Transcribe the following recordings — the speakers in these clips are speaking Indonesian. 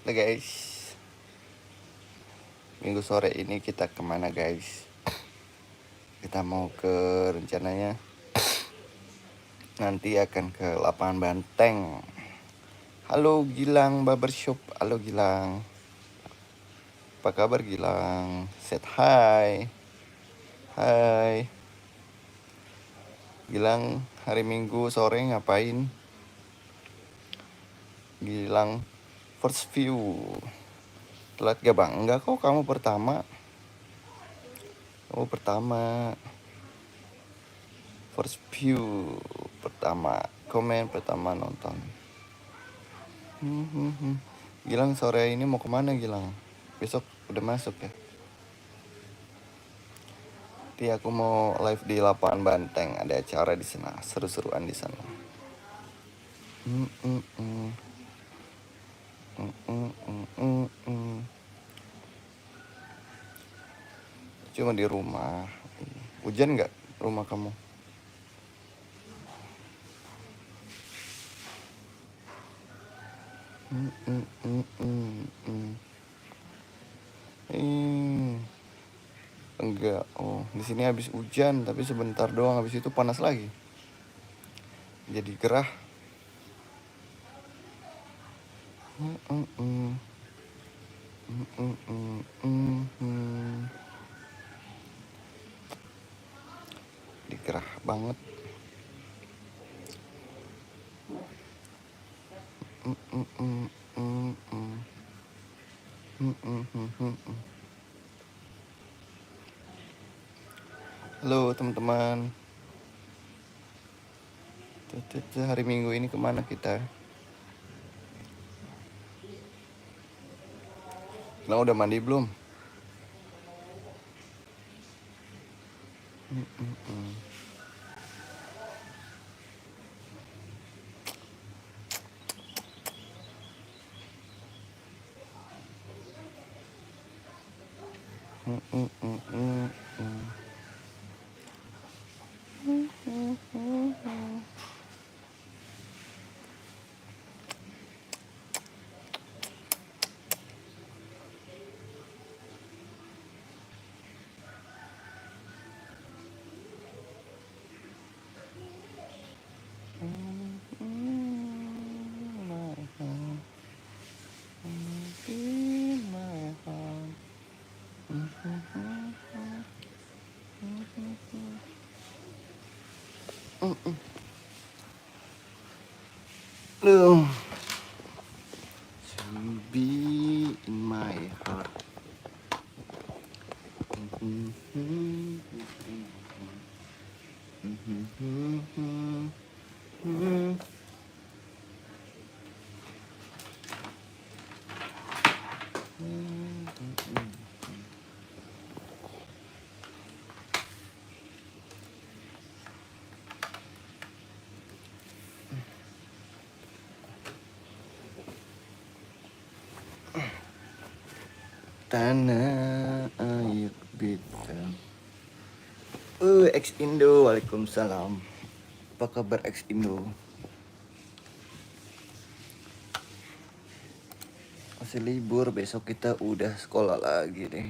Nah guys, minggu sore ini kita kemana guys? Kita mau ke rencananya nanti akan ke lapangan banteng. Halo Gilang Barbershop, halo Gilang. Apa kabar Gilang? Set hi. Hai. Gilang hari Minggu sore ngapain? Gilang first view. Telat gak bang? Enggak kok, kamu pertama. Kamu pertama. First view pertama. Komen pertama nonton. Gilang sore ini mau kemana Gilang? Besok udah masuk ya? Nanti aku mau live di lapangan banteng. Ada acara di sana, seru-seruan di sana. Cuma di rumah. Hujan nggak rumah kamu? Enggak. Oh, di sini habis hujan tapi sebentar doang, habis itu panas lagi. Jadi gerah. Digerah banget. Halo teman-teman. Hari Minggu ini kemana kita? Gilang udah mandi belum? To be in my heart. Tanah air bintang. Ex Indo, waalaikumsalam. Apa kabar ex Indo? Masih libur, besok kita udah sekolah lagi deh.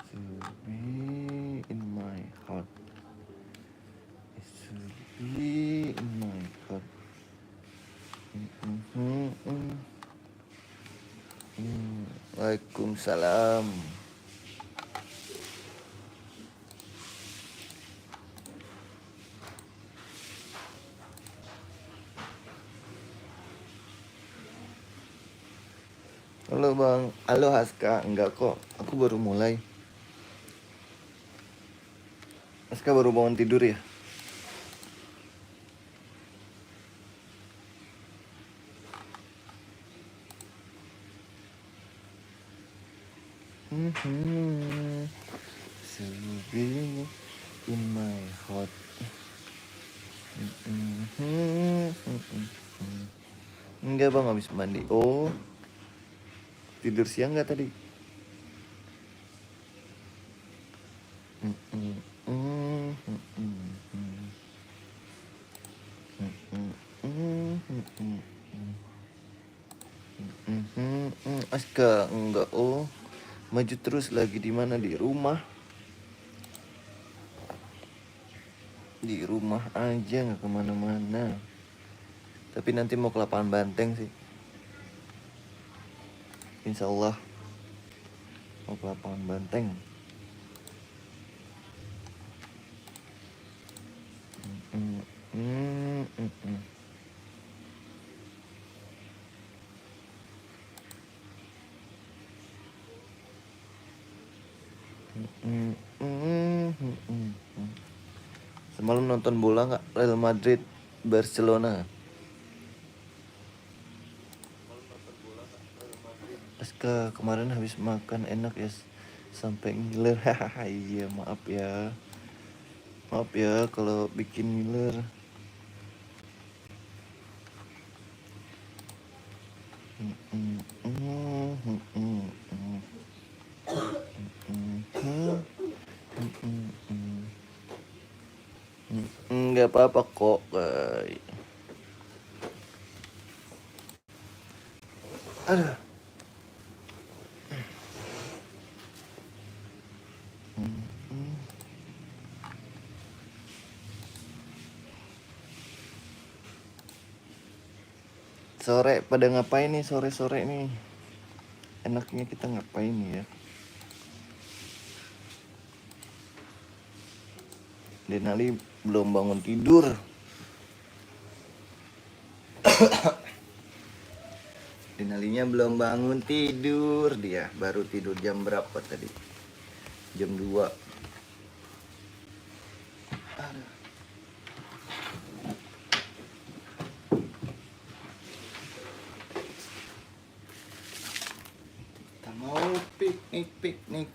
To be in my heart. It should be in my heart. Waalaikumsalam. Halo bang, halo Haska. Enggak kok, aku baru mulai. Haska baru bangun tidur ya? So be in my heart. Enggak bang, habis mandi. Oh, tidur siang nggak tadi? Aska enggak. Oh, maju terus. Lagi di mana? Di rumah. Di rumah aja, nggak kemana-mana. Tapi nanti mau ke lapangan banteng sih, insya Allah mau ke lapangan banteng. Semalam nonton bola nggak? Real Madrid Barcelona. Aska kemarin habis makan enak ya, sampai ngiler. Hahaha. Iya, maaf ya. Maaf ya kalau bikin ngiler. Nggak apa-apa kok, guys. Aduh. Sore pada ngapain nih sore-sore nih? Enaknya kita ngapain nih ya? Denali belum bangun tidur. Denalinya belum bangun tidur, dia baru tidur jam berapa tadi? Jam 2. Aduh. Kita mau piknik.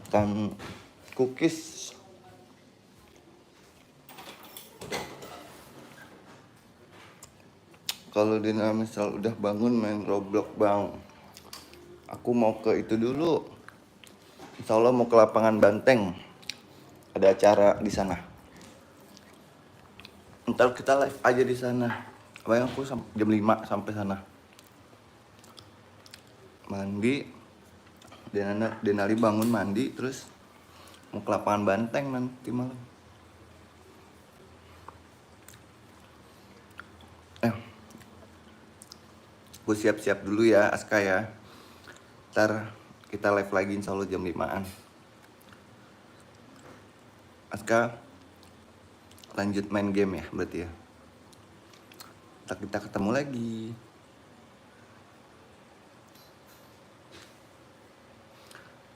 Kan cookies. Kalau Dina misal udah bangun main Roblox bang, aku mau ke itu dulu. Insya Allah mau ke lapangan banteng, ada acara di sana. Ntar kita live aja di sana. Bang, aku jam 5 sampai sana. Mandi, Denali bangun mandi, terus mau ke lapangan banteng nanti malam. Gue siap-siap dulu ya Aska ya. Ntar kita live lagi insya Allah jam 5-an. Aska lanjut main game ya berarti ya. Ntar kita ketemu lagi.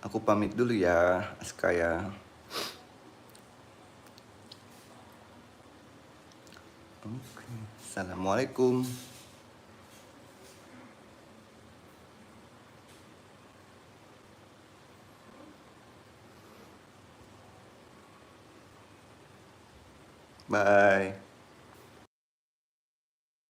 Aku pamit dulu ya Aska ya. Oke. Assalamualaikum. Bye.